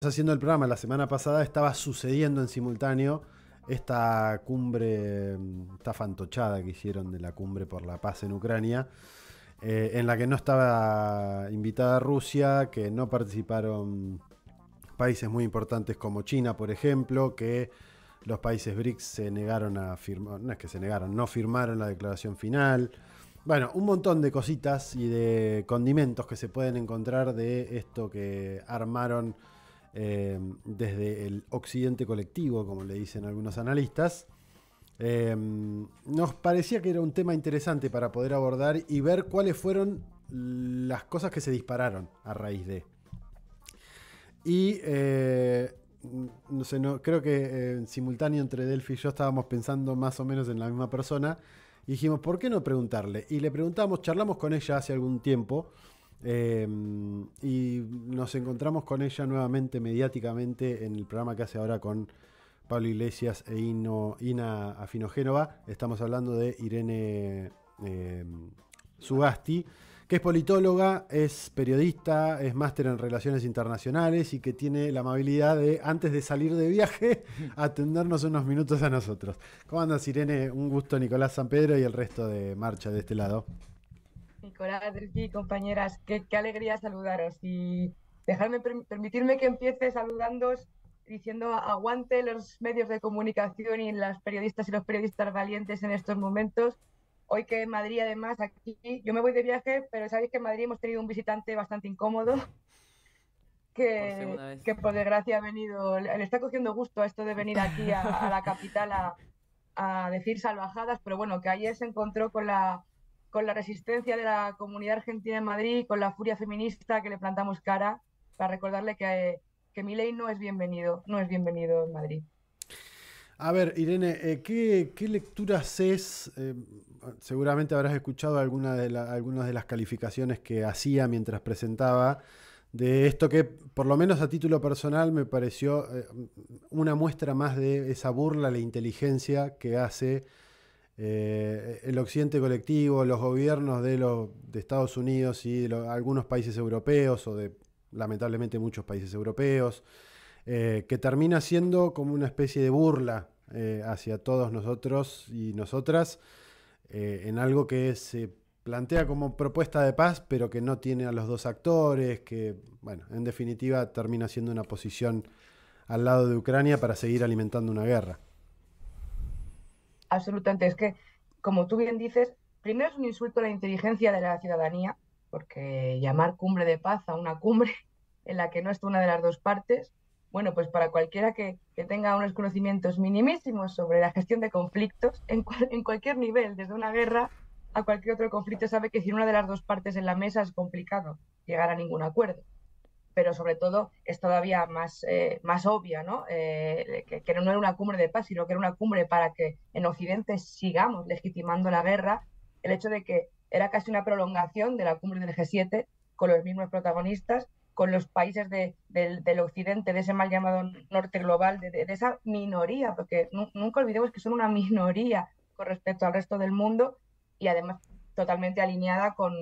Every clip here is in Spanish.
Haciendo el programa la semana pasada, estaba sucediendo en simultáneo esta cumbre, esta fantochada que hicieron de la cumbre por la paz en Ucrania, en la que no estaba invitada Rusia, que no participaron países muy importantes como China, por ejemplo, que los países BRICS se negaron a firmar, no es que se negaron, no firmaron la declaración final. Bueno, un montón de cositas y de condimentos que se pueden encontrar de esto que armaron desde el occidente colectivo, como le dicen algunos analistas. Nos parecía que era un tema interesante para poder abordar y ver cuáles fueron las cosas que se dispararon a raíz de. Y no sé, no, creo que en simultáneo entre Delphi y yo estábamos pensando más o menos en la misma persona. Y dijimos, ¿por qué no preguntarle? Y le preguntamos, charlamos con ella hace algún tiempo. Y nos encontramos con ella nuevamente mediáticamente en el programa que hace ahora con Pablo Iglesias e Ina Afinogénova. Estamos hablando de Irene Sugasti, que es politóloga, es periodista, es máster en relaciones internacionales y que tiene la amabilidad de, antes de salir de viaje, atendernos unos minutos a nosotros. ¿Cómo andas, Irene? Un gusto, Nicolás Sanpedro y el resto de Marcha de este lado. Nicolás, Delphi, compañeras, qué alegría saludaros y permitirme que empiece saludándoos diciendo aguante los medios de comunicación y las periodistas y los periodistas valientes en estos momentos. Hoy que en Madrid, además, aquí yo me voy de viaje, pero sabéis que en Madrid hemos tenido un visitante bastante incómodo Por que, segunda vez. que por desgracia ha venido, le está cogiendo gusto a esto de venir aquí a la capital a decir salvajadas, pero bueno, que ayer se encontró con la resistencia de la comunidad argentina en Madrid, con la furia feminista que le plantamos cara, para recordarle que Milei no es bienvenido, no es bienvenido en Madrid. A ver, Irene, ¿qué lecturas es? Seguramente habrás escuchado algunas de las calificaciones que hacía mientras presentaba de esto que, por lo menos a título personal, me pareció una muestra más de esa burla a la inteligencia que hace el occidente colectivo, los gobiernos de Estados Unidos y de algunos países europeos o de lamentablemente muchos países europeos, que termina siendo como una especie de burla hacia todos nosotros y nosotras en algo que se plantea como propuesta de paz, pero que no tiene a los dos actores, que, bueno, en definitiva termina siendo una posición al lado de Ucrania para seguir alimentando una guerra. Absolutamente, es que, como tú bien dices, primero es un insulto a la inteligencia de la ciudadanía, porque llamar cumbre de paz a una cumbre en la que no está una de las dos partes, bueno, pues para cualquiera que tenga unos conocimientos minimísimos sobre la gestión de conflictos, en cualquier nivel, desde una guerra a cualquier otro conflicto, sabe que si una de las dos partes en la mesa es complicado llegar a ningún acuerdo, pero sobre todo es todavía más obvia, ¿no? Que no era una cumbre de paz, sino que era una cumbre para que en Occidente sigamos legitimando la guerra, el hecho de que era casi una prolongación de la cumbre del G7 con los mismos protagonistas, con los países del Occidente, de ese mal llamado norte global, de esa minoría, porque nunca olvidemos que son una minoría con respecto al resto del mundo y además totalmente alineada con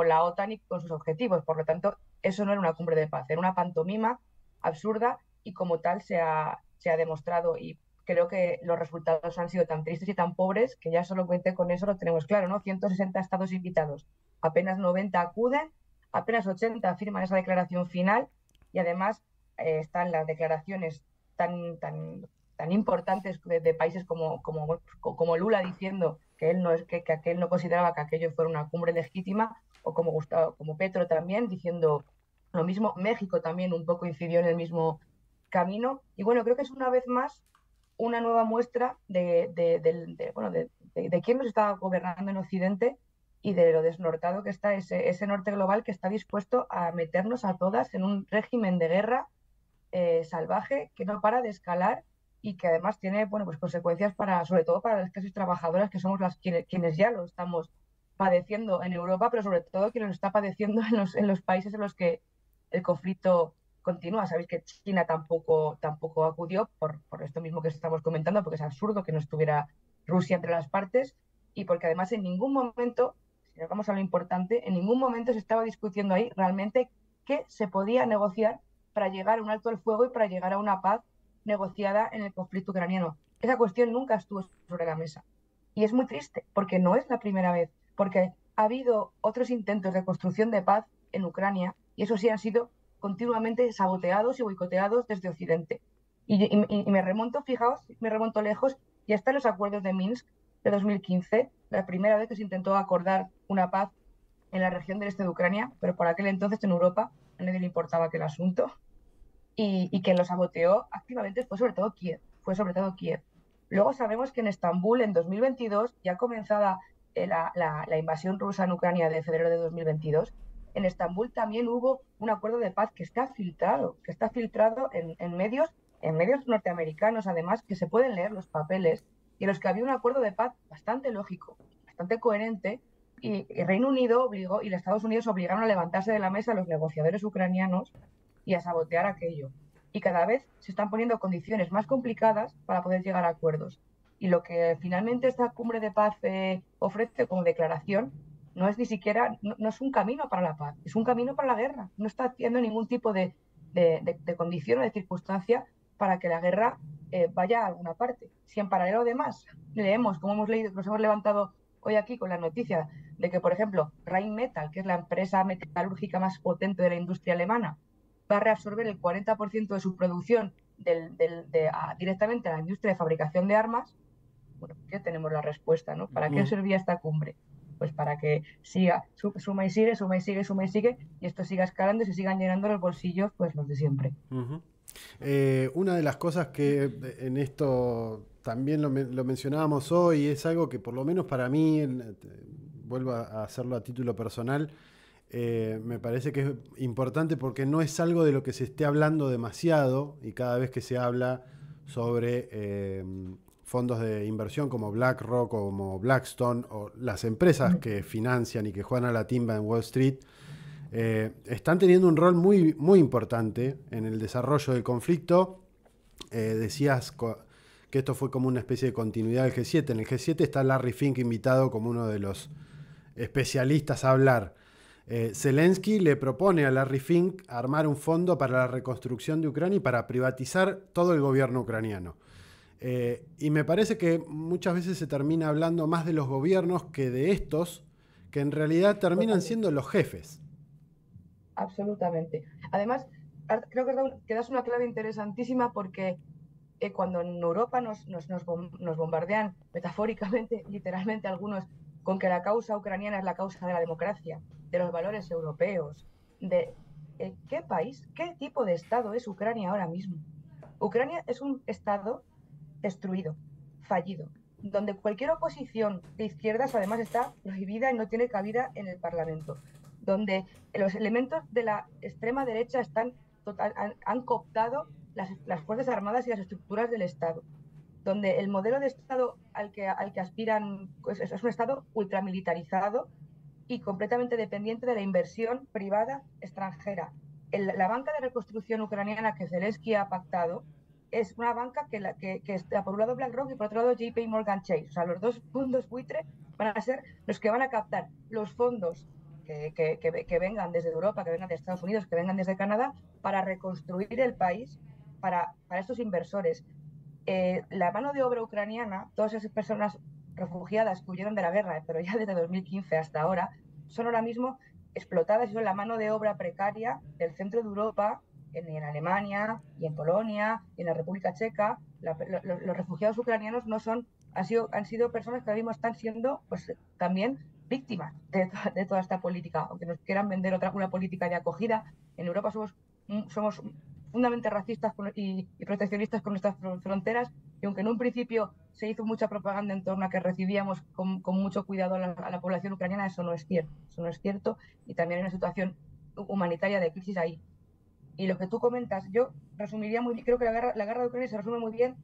la OTAN y con sus objetivos. Por lo tanto, eso no era una cumbre de paz, era una pantomima absurda y como tal se ha demostrado y creo que los resultados han sido tan tristes y tan pobres que ya solamente con eso lo tenemos claro, ¿no? 160 estados invitados, apenas 90 acuden, apenas 80 firman esa declaración final y además están las declaraciones tan importantes de países como Lula diciendo que él no es que aquel no consideraba que aquello fuera una cumbre legítima o como Gustavo, como Petro también diciendo lo mismo. México también un poco incidió en el mismo camino y bueno, creo que es una vez más una nueva muestra bueno, de quién nos está gobernando en Occidente y de lo desnortado que está ese norte global que está dispuesto a meternos a todas en un régimen de guerra salvaje que no para de escalar y que además tiene bueno, pues consecuencias para, sobre todo para las clases trabajadoras, que somos quienes ya lo estamos padeciendo en Europa, pero sobre todo quienes lo está padeciendo en los países en los que el conflicto continúa. Sabéis que China tampoco acudió por esto mismo que estamos comentando, porque es absurdo que no estuviera Rusia entre las partes y porque además en ningún momento, si nos vamos a lo importante, en ningún momento se estaba discutiendo ahí realmente qué se podía negociar para llegar a un alto el fuego y para llegar a una paz negociada en el conflicto ucraniano. Esa cuestión nunca estuvo sobre la mesa. Y es muy triste, porque no es la primera vez, porque ha habido otros intentos de construcción de paz en Ucrania y eso sí han sido continuamente saboteados y boicoteados desde Occidente. Y me remonto, fijaos, me remonto lejos, y hasta los acuerdos de Minsk de 2015, la primera vez que se intentó acordar una paz en la región del este de Ucrania, pero por aquel entonces en Europa a nadie le importaba aquel asunto, y quien lo saboteó activamente fue sobre todo Kiev, Luego sabemos que en Estambul en 2022, ya comenzada la invasión rusa en Ucrania de febrero de 2022, en Estambul también hubo un acuerdo de paz que está filtrado en medios norteamericanos, además, que se pueden leer los papeles, y en los que había un acuerdo de paz bastante lógico, bastante coherente, y Reino Unido obligó, y los Estados Unidos obligaron a levantarse de la mesa a los negociadores ucranianos y a sabotear aquello. Y cada vez se están poniendo condiciones más complicadas para poder llegar a acuerdos. Y lo que finalmente esta cumbre de paz ofrece como declaración no es ni siquiera, no es un camino para la paz, es un camino para la guerra. No está haciendo ningún tipo de condición o de circunstancia para que la guerra vaya a alguna parte. Si en paralelo además leemos, como hemos leído, nos hemos levantado hoy aquí con la noticia de que, por ejemplo, Rheinmetall, que es la empresa metalúrgica más potente de la industria alemana, va a reabsorber el 40% de su producción directamente a la industria de fabricación de armas. Bueno, ya tenemos la respuesta, ¿no? ¿Para qué servía esta cumbre? Pues para que siga, suma y sigue, suma y sigue, suma y sigue, y esto siga escalando y se sigan llenando los bolsillos, pues los de siempre. Una de las cosas que en esto también lo mencionábamos hoy, es algo que por lo menos para mí, vuelvo a hacerlo a título personal, me parece que es importante porque no es algo de lo que se esté hablando demasiado, y cada vez que se habla sobre fondos de inversión como BlackRock o como Blackstone o las empresas que financian y que juegan a la timba en Wall Street, están teniendo un rol muy, muy importante en el desarrollo del conflicto. Decías que esto fue como una especie de continuidad del G7. En el G7 está Larry Fink invitado como uno de los especialistas a hablar. Zelensky le propone a Larry Fink armar un fondo para la reconstrucción de Ucrania y para privatizar todo el gobierno ucraniano. Y me parece que muchas veces se termina hablando más de los gobiernos que de estos, que en realidad terminan siendo los jefes. Absolutamente. Además, creo que das una clave interesantísima, porque cuando en Europa nos bombardean metafóricamente, literalmente algunos, con que la causa ucraniana es la causa de la democracia, de los valores europeos, de qué país, qué tipo de Estado es Ucrania ahora mismo. Ucrania es un Estado destruido, fallido, donde cualquier oposición de izquierdas además está prohibida y no tiene cabida en el Parlamento, donde los elementos de la extrema derecha han cooptado las Fuerzas Armadas y las estructuras del Estado, donde el modelo de Estado al que aspiran pues, es un Estado ultramilitarizado y completamente dependiente de la inversión privada extranjera. La banca de reconstrucción ucraniana que Zelensky ha pactado es una banca que está por un lado BlackRock y por otro lado JP Morgan Chase. O sea, los dos fondos buitre van a ser los que van a captar los fondos que vengan desde Europa, que vengan de Estados Unidos, que vengan desde Canadá, para reconstruir el país para estos inversores. La mano de obra ucraniana, todas esas personas refugiadas que huyeron de la guerra, pero ya desde 2015 hasta ahora, son ahora mismo explotadas y son la mano de obra precaria del centro de Europa, en Alemania y en Polonia y en la República Checa. Los refugiados ucranianos han sido personas que ahora mismo están siendo pues, también víctimas de toda esta política. Aunque nos quieran vender una política de acogida, en Europa somos fundamentalmente racistas y proteccionistas con nuestras fronteras, y aunque en un principio se hizo mucha propaganda en torno a que recibíamos con mucho cuidado a la población ucraniana, eso no es cierto, y también hay una situación humanitaria de crisis ahí. Y lo que tú comentas, yo resumiría muy bien, creo que la guerra de Ucrania se resume muy bien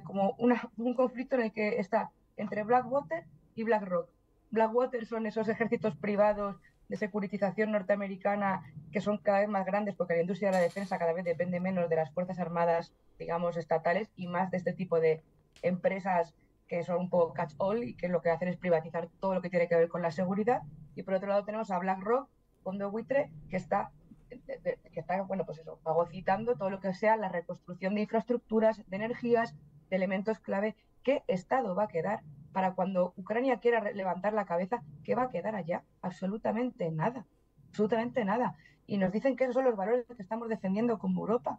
como un conflicto en el que está entre Blackwater y BlackRock. Blackwater son esos ejércitos privados de securitización norteamericana que son cada vez más grandes, porque la industria de la defensa cada vez depende menos de las fuerzas armadas, digamos, estatales, y más de este tipo de empresas que son un poco catch-all y que lo que hacen es privatizar todo lo que tiene que ver con la seguridad. Y por otro lado tenemos a BlackRock, fondo buitre, que está que está, bueno, pues eso, fagocitando todo lo que sea la reconstrucción de infraestructuras, de energías, de elementos clave. ¿Qué Estado va a quedar para cuando Ucrania quiera levantar la cabeza? ¿Qué va a quedar allá? Absolutamente nada, absolutamente nada. Y nos dicen que esos son los valores que estamos defendiendo como Europa.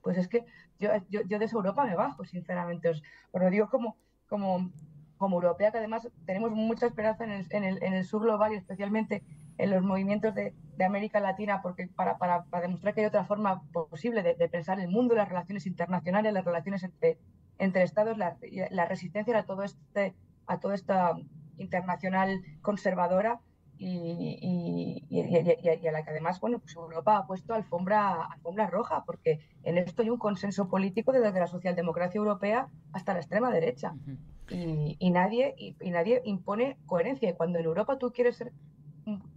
Pues es que yo de esa Europa me bajo, sinceramente. Os lo digo como, como europea, que además tenemos mucha esperanza en el sur global y especialmente en los movimientos de América Latina, porque para demostrar que hay otra forma posible de pensar el mundo, las relaciones internacionales, las relaciones entre estados, la resistencia a toda esta internacional conservadora y a la que además, bueno, pues Europa ha puesto alfombra roja, porque en esto hay un consenso político desde la socialdemocracia europea hasta la extrema derecha. Nadie impone coherencia. Y cuando en Europa tú quieres ser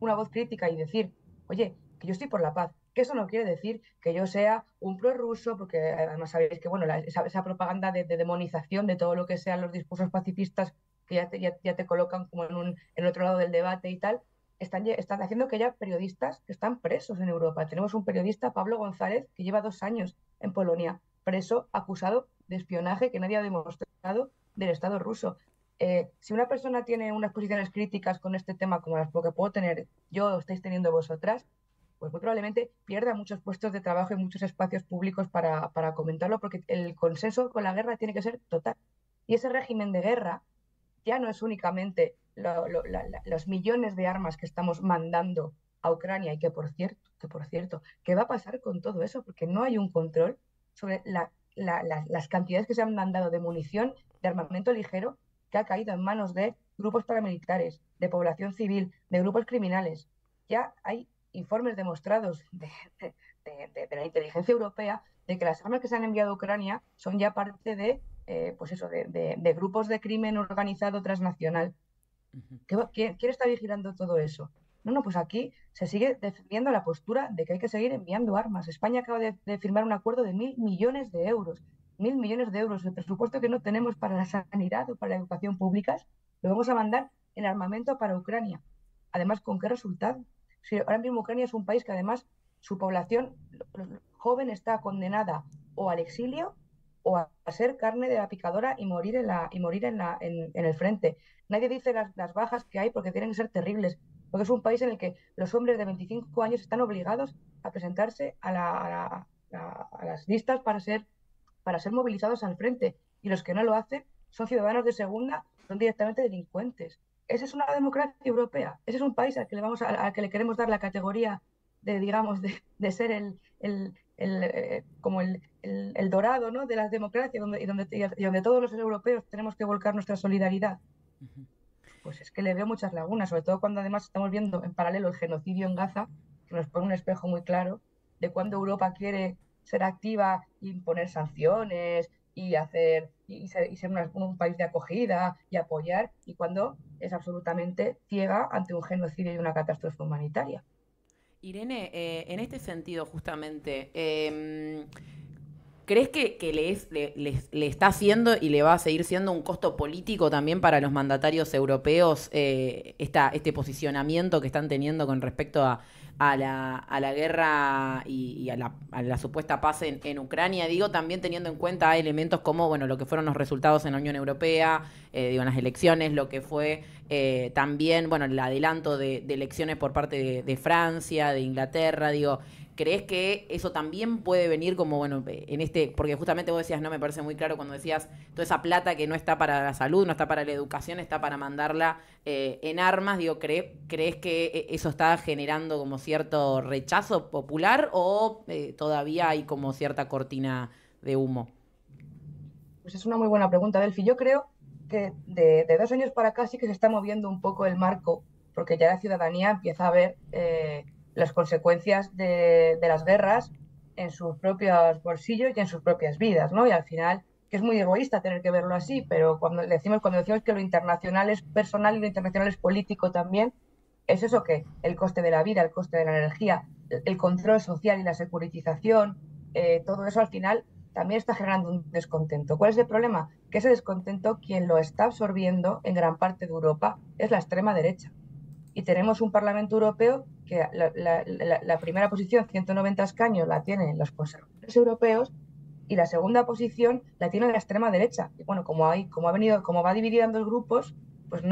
una voz crítica y decir, oye, que yo estoy por la paz, que eso no quiere decir que yo sea un prorruso, porque además sabéis que bueno, esa propaganda de demonización de todo lo que sean los discursos pacifistas que ya te colocan como en otro lado del debate y tal, están haciendo que haya periodistas que están presos en Europa. Tenemos un periodista, Pablo González, que lleva 2 años en Polonia, preso, acusado de espionaje que nadie ha demostrado del Estado ruso. Si una persona tiene unas posiciones críticas con este tema como las que puedo tener yo o estáis teniendo vosotras, pues muy probablemente pierda muchos puestos de trabajo y muchos espacios públicos para comentarlo, porque el consenso con la guerra tiene que ser total. Y ese régimen de guerra ya no es únicamente los millones de armas que estamos mandando a Ucrania y que por cierto, ¿qué va a pasar con todo eso? Porque no hay un control sobre las cantidades que se han mandado de munición, de armamento ligero, que ha caído en manos de grupos paramilitares, de población civil, de grupos criminales. Ya hay informes demostrados de la inteligencia europea de que las armas que se han enviado a Ucrania son ya parte pues eso, de grupos de crimen organizado transnacional. ¿Quién está vigilando todo eso? No, pues aquí se sigue defendiendo la postura de que hay que seguir enviando armas. España acaba de firmar un acuerdo de 1.000 millones de euros. 1.000 millones de euros, el presupuesto que no tenemos para la sanidad o para la educación públicas, lo vamos a mandar en armamento para Ucrania. Además, ¿con qué resultado? Si ahora mismo Ucrania es un país que además su población joven está condenada o al exilio o a ser carne de la picadora y morir en el frente. Nadie dice las bajas que hay porque tienen que ser terribles, porque es un país en el que los hombres de 25 años están obligados a presentarse a las listas para ser movilizados al frente, y los que no lo hacen son ciudadanos de segunda, son directamente delincuentes. Esa es una democracia europea, ese es un país al que le queremos dar la categoría digamos, de ser como el dorado, ¿no?, de las democracias, donde todos los europeos tenemos que volcar nuestra solidaridad. Pues es que le veo muchas lagunas, sobre todo cuando además estamos viendo en paralelo el genocidio en Gaza, que nos pone un espejo muy claro de cuando Europa quiere ser activa e imponer sanciones y ser un país de acogida y apoyar, y cuando es absolutamente ciega ante un genocidio y una catástrofe humanitaria. Irene, en este sentido justamente, ¿crees que le está haciendo y le va a seguir siendo un costo político también para los mandatarios europeos este posicionamiento que están teniendo con respecto a la guerra y a la supuesta paz en Ucrania? Digo, también teniendo en cuenta elementos como, bueno, lo que fueron los resultados en la Unión Europea, digo, en las elecciones, lo que fue también, bueno, el adelanto de elecciones por parte de Francia, de Inglaterra, digo. ¿Crees que eso también puede venir como, bueno, porque justamente vos decías, no, me parece muy claro cuando decías, toda esa plata que no está para la salud, no está para la educación, está para mandarla en armas, digo, ¿crees que eso está generando como cierto rechazo popular o todavía hay como cierta cortina de humo? Pues es una muy buena pregunta, Delphi. Yo creo que de 2 años para acá sí que se está moviendo un poco el marco, porque ya la ciudadanía empieza a ver las consecuencias de las guerras en sus propios bolsillos y en sus propias vidas, ¿no? Y al final, que es muy egoísta tener que verlo así, pero cuando decimos que lo internacional es personal y lo internacional es político también, es eso, que el coste de la vida, el coste de la energía, el control social y la securitización, todo eso al final también está generando un descontento. ¿Cuál es el problema? Que ese descontento, quien lo está absorbiendo en gran parte de Europa, es la extrema derecha. Y tenemos un Parlamento Europeo que la primera posición, 190 escaños, la tienen los conservadores europeos y la segunda posición la tiene la extrema derecha. Y bueno, como va dividida en dos grupos, pues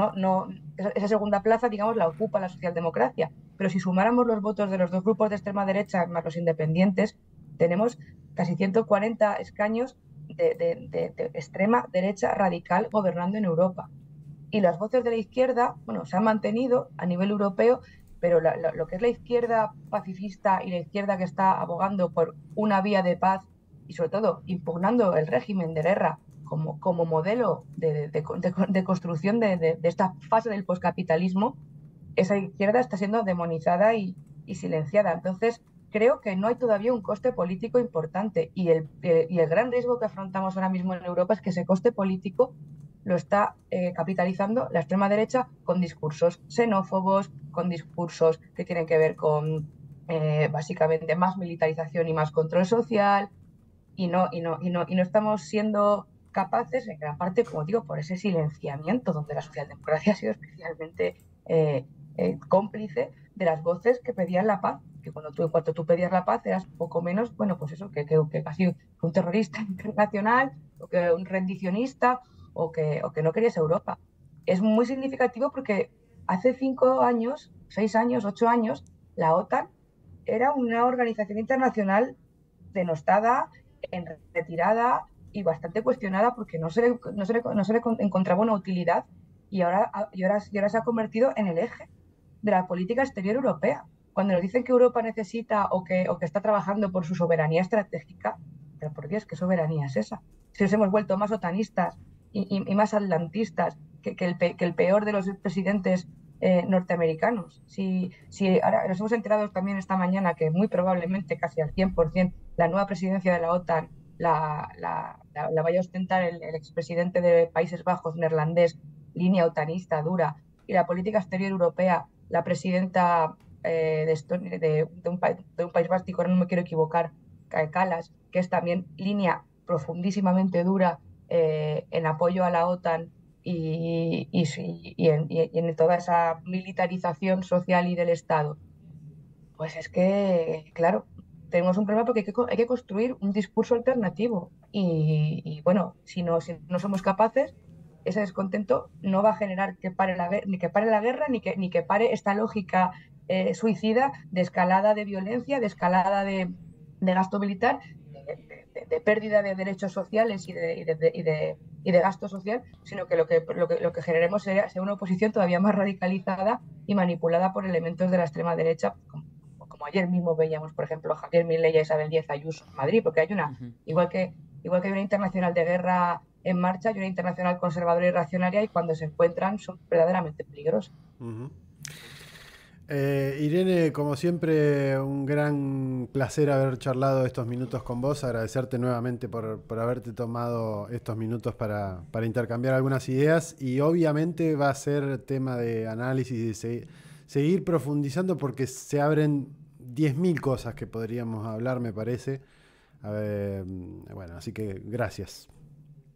esa segunda plaza, digamos, la ocupa la socialdemocracia. Pero si sumáramos los votos de los dos grupos de extrema derecha más los independientes, tenemos casi 140 escaños de extrema derecha radical gobernando en Europa. Y las voces de la izquierda, bueno, se han mantenido a nivel europeo, pero lo que es la izquierda pacifista y la izquierda que está abogando por una vía de paz y sobre todo impugnando el régimen de guerra como modelo de construcción de esta fase del poscapitalismo, esa izquierda está siendo demonizada y silenciada. Entonces, creo que no hay todavía un coste político importante y el gran riesgo que afrontamos ahora mismo en Europa es que ese coste político lo está capitalizando la extrema derecha con discursos xenófobos, con discursos que tienen que ver con básicamente más militarización y más control social y no estamos siendo capaces, en gran parte, como digo, por ese silenciamiento donde la socialdemocracia ha sido especialmente cómplice de las voces que pedían la paz, que en cuanto tú pedías la paz eras poco menos, bueno, pues eso, que casi un terrorista internacional, o que un rendicionista, o que no querías Europa. Es muy significativo porque hace 5 años, 6 años, 8 años, la OTAN era una organización internacional denostada, en retirada y bastante cuestionada porque no se le encontraba una utilidad y ahora se ha convertido en el eje de la política exterior europea. Cuando nos dicen que Europa necesita o que está trabajando por su soberanía estratégica, pero por Dios, ¿qué soberanía es esa? Si nos hemos vuelto más otanistas y más atlantistas que el peor de los presidentes norteamericanos. Si ahora nos hemos enterado también esta mañana que muy probablemente, casi al 100%, la nueva presidencia de la OTAN la vaya a ostentar el expresidente de Países Bajos neerlandés, línea otanista dura, y la política exterior europea, la presidenta de un país báltico, no me quiero equivocar, Kallas, que es también línea profundísimamente dura en apoyo a la OTAN y en toda esa militarización social y del Estado. Pues es que, claro, tenemos un problema porque hay que construir un discurso alternativo y bueno, si no somos capaces, ese descontento no va a generar que pare ni que pare la guerra, ni que pare esta lógica suicida de escalada de violencia, de escalada de gasto militar, de pérdida de derechos sociales y de gasto social, sino que lo que generemos sea una oposición todavía más radicalizada y manipulada por elementos de la extrema derecha, como ayer mismo veíamos, por ejemplo, a Javier Milei y a Isabel Díaz Ayuso en Madrid, porque hay igual que hay una internacional de guerra en marcha, hay una internacional conservadora y reaccionaria, y cuando se encuentran son verdaderamente peligrosas. Irene, como siempre, un gran placer haber charlado estos minutos con vos. Agradecerte nuevamente por haberte tomado estos minutos para intercambiar algunas ideas, y obviamente va a ser tema de análisis y seguir profundizando porque se abren 10.000 cosas que podríamos hablar, me parece. Bueno, así que gracias.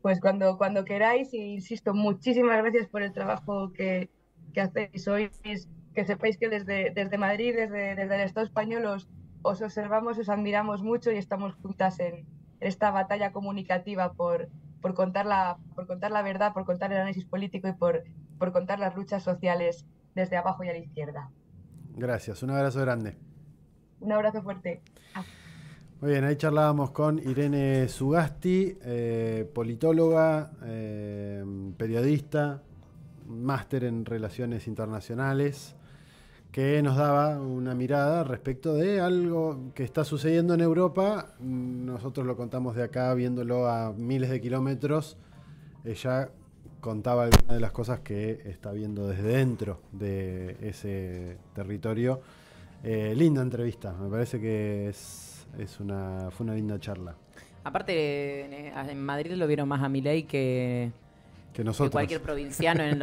Pues cuando queráis, y insisto, muchísimas gracias por el trabajo que hacéis hoy. Que sepáis que desde Madrid, desde el Estado español, os observamos, os admiramos mucho y estamos juntas en esta batalla comunicativa por contar la verdad, por contar el análisis político y por contar las luchas sociales desde abajo y a la izquierda. Gracias, un abrazo grande. Un abrazo fuerte. Muy bien, ahí charlábamos con Irene Sugasti, politóloga, periodista, máster en Relaciones Internacionales, que nos daba una mirada respecto de algo que está sucediendo en Europa. Nosotros lo contamos de acá, viéndolo a miles de kilómetros. Ella contaba algunas de las cosas que está viendo desde dentro de ese territorio. Linda entrevista, me parece que fue una linda charla. Aparte, en Madrid lo vieron más a Milei que nosotros. Que cualquier provinciano en